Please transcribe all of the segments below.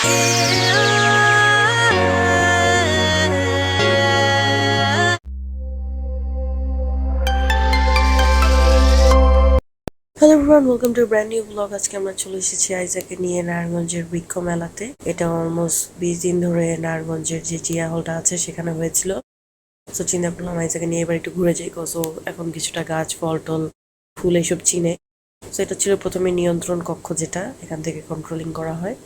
Hello everyone, welcome to brand new blog. আজকে আমরা চলে এসেছি আইজাকে নিয়ে নারায়ণগঞ্জের বৃক্ষ মেলাতে। এটা অলমোস্ট 20 দিন ধরে নারায়ণগঞ্জের যে জিয়া হলটা আছে সেখানে হয়েছিল। তো চিন্তা করলাম আইজাকে নিয়ে এবার একটু ঘুরে যাই, কজ এখন কিছুটা গাছ, ফল টল, ফুল এইসব চিনে। তো এটা ছিল প্রথমে নিয়ন্ত্রণ কক্ষ, যেটা এখান থেকে কন্ট্রোলিং করা হয়।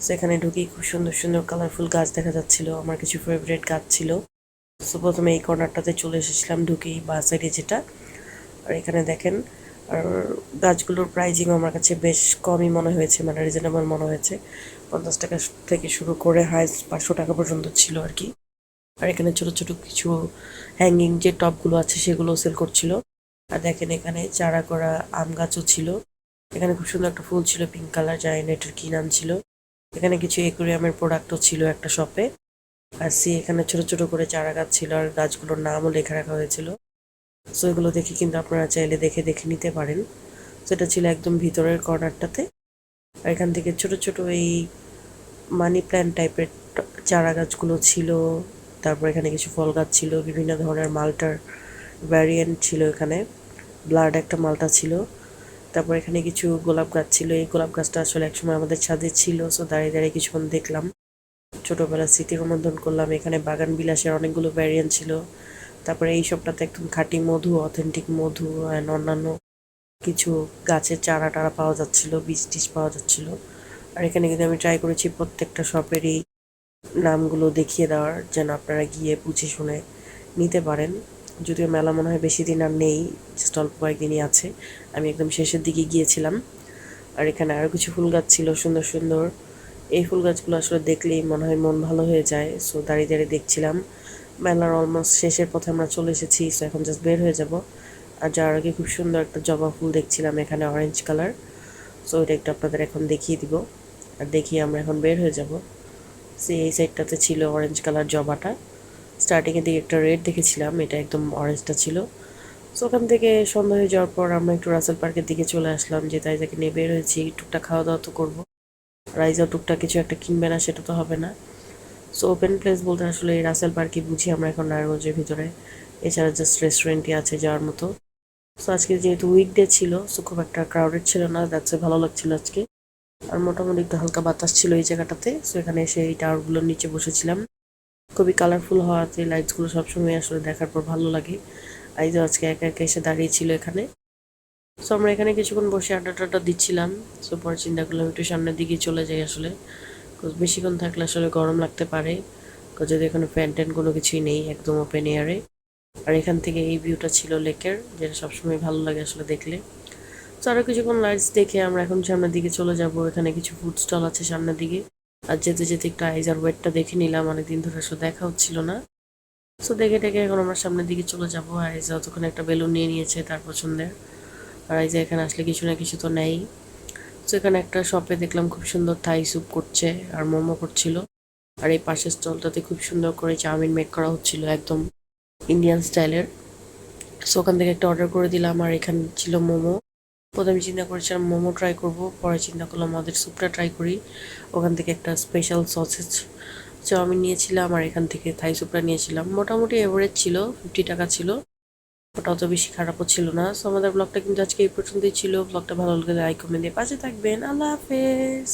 তো এখানে ঢুকেই খুব সুন্দর সুন্দর কালারফুল গাছ দেখা যাচ্ছিল। আমার কিছু ফেভারিট গাছ ছিল। তো প্রথমে এই কর্নারটাতে চলে এসেছিলাম ঢুকেই বা সাইডে যেটা। আর এখানে দেখেন, আর গাছগুলোর প্রাইজিং আমার কাছে বেশ কমই মনে হয়েছে, মানে রিজনেবল মনে হয়েছে। 50 টাকা থেকে শুরু করে হাইস্ট 500 টাকা পর্যন্ত ছিল আর কি। আর এখানে ছোট ছোট কিছু হ্যাঙ্গিং যে টপগুলো আছে সেগুলো সেল করছিল। আর দেখেন এখানে চারা করা আম গাছও ছিল। এখানে খুব সুন্দর একটা ফুল ছিল পিঙ্ক কালার, জানি না এটার কি নাম ছিল। এখানে কিছু একুরিয়ামের প্রোডাক্টও ছিল একটা শপে। আর এখানে ছোট ছোট করে চারা গাছ ছিল, আর গাছগুলোর নামও লেখা রাখা হয়েছিল। সো এগুলো দেখে কিন্তু আপনারা চাইলে দেখে দেখে নিতে পারেন। সেটা ছিল একদম ভিতরের কর্নারটাতে। আর এখান থেকে ছোট ছোট এই মানি প্ল্যান্ট টাইপের চারা গাছগুলো ছিল। তারপর এখানে কিছু ফল গাছ ছিল, বিভিন্ন ধরনের মালটার ভ্যারিয়েন্ট ছিল। এখানে ব্লাড একটা মালটা ছিল। তারপর এখানে কিছু গোলাপ গাছ ছিল। এই গোলাপ গাছটা আসলে একসময় আমাদের ছাদে ছিল, সো দাঁড়িয়ে দাঁড়িয়ে কিছুক্ষণ দেখলাম, ছোটোবেলার স্মৃতি রোমন্থন করলাম। এখানে বাগান বিলাসের অনেকগুলো ভ্যারিয়েন্ট ছিল। তারপরে এই সবটাতে একদম খাঁটি মধু, অথেন্টিক মধু অ্যান্ড অন্যান্য কিছু গাছের চারা টারা পাওয়া যাচ্ছিল, বীজ টিজ পাওয়া যাচ্ছিল। আর এখানে কিন্তু আমি ট্রাই করেছি প্রত্যেকটা শপেরই নামগুলো দেখিয়ে দেওয়ার, যেন আপনারা গিয়ে বুঝে শুনে নিতে পারেন। যদিও মেলা মনে হয় বেশি দিন আর নেই, জাস্ট অল্প কয়েকদিনই আছে। আমি একদম শেষের দিকে গিয়েছিলাম। আর এখানে আরও কিছু ফুল গাছ ছিল সুন্দর সুন্দর। এই ফুল গাছগুলো আসলে দেখলেই মনে হয় মন ভালো হয়ে যায়। সো দাঁড়িয়ে দাঁড়িয়ে দেখছিলাম। মেলার অলমোস্ট শেষের পথে আমরা চলে এসেছি, সো এখন জাস্ট বের হয়ে যাব। আর যার আগে খুব সুন্দর একটা জবা ফুল দেখছিলাম এখানে, অরেঞ্জ কালার। সো এটা একটু আপনাদের এখন দেখিয়ে দিব, আর দেখিয়ে আমরা এখন বের হয়ে যাব। এই সাইডটাতে ছিল অরেঞ্জ কালার জবাটা। স্টার্টিংয়ের দিকে একটা রেড দেখেছিলাম, এটা একদম অরেঞ্জটা ছিল। সো ওখান থেকে সন্ধ্যা হয়ে যাওয়ার পর আমরা একটু রাসেল পার্কের দিকে চলে আসলাম, যে তাই যাকে নিয়ে বের হয়েছি। টুকটাক খাওয়া দাওয়া তো করবো, রাইজাও টুকটাক কিছু একটা কিনবে না সেটা তো হবে না। সো ওপেন প্লেস বলতে আসলে এই রাসেল পার্কই বুঝি আমরা এখন নারায়ণগঞ্জের ভিতরে। এছাড়া জাস্ট রেস্টুরেন্টই আছে যাওয়ার মতো। সো আজকে যেহেতু উইকডে ছিল, সো খুব একটা ক্রাউডেড ছিল না, দ্যাটস ভালো লাগছিল আজকে। আর মোটামুটি একটু হালকা বাতাস ছিল এই জায়গাটাতে। সো এখানে এসে এই টাওয়ারগুলোর নিচে বসেছিলাম। খুবই কালারফুল হওয়াতে লাইটসগুলো সবসময় আসলে দেখার পর ভালো লাগে। এই যে আজকে একা একা এসে দাঁড়িয়েছিল এখানে। সো আমরা এখানে কিছুক্ষণ বসে আড্ডা টাড্ডা দিচ্ছিলাম। সো পরে চিন্তা করলাম একটু সামনের দিকে চলে যাই আসলে, বেশিক্ষণ থাকলে আসলে গরম লাগতে পারে। যদি এখানে ফ্যান ট্যান কোনো কিছুই নেই, একদম ওপেন এয়ারে। আর এখান থেকে এই ভিউটা ছিল লেকের, যেটা সবসময় ভালো লাগে আসলে দেখলে। তো আরও কিছুক্ষণ লাইটস দেখে আমরা এখন সামনের দিকে চলে যাব। এখানে কিছু ফুড স্টল আছে সামনের দিকে। আর যেতে যেতে একটু আইজার ওয়েটটা দেখে নিলাম, অনেকদিন ধরে আসলে দেখা হচ্ছিল না। সো দেখে দেখে এখন আমরা সামনের দিকে চলে যাবো। আর আইজা তখন একটা বেলুন নিয়ে নিয়েছে তার পছন্দের। আর আইজা এখানে আসলে কিছু না কিছু তো নেই। সো এখানে একটা শপে দেখলাম খুব সুন্দর থাই স্যুপ করছে আর মোমো করছিল। আর এই পাশের স্টলটাতে খুব সুন্দর করে চাউমিন মেক করা হচ্ছিল, একদম ইন্ডিয়ান স্টাইলের। সো ওখান থেকে একটা অর্ডার করে দিলাম। আর এখানে ছিল মোমো। প্রথমে চিন্তা করেছিলাম মোমো ট্রাই করব, পরে চিন্তা করলাম আমাদের স্যুপটা ট্রাই করি। ওখান থেকে একটা স্পেশাল সসেজ চাউমিন নিয়েছিলাম, আর এখান থেকে থাই স্যুপটা নিয়েছিলাম। মোটামুটি এভারেজ ছিল, 50 টাকা ছিল। ওটা অত বেশি খারাপও ছিল না। সো আমাদের ব্লগটা কিন্তু আজকে এই পর্যন্তই ছিল। ব্লগটা ভালো লাগলে লাইক কমেন্ট দিয়ে পাশে থাকবেন। আল্লাহ হাফেজ।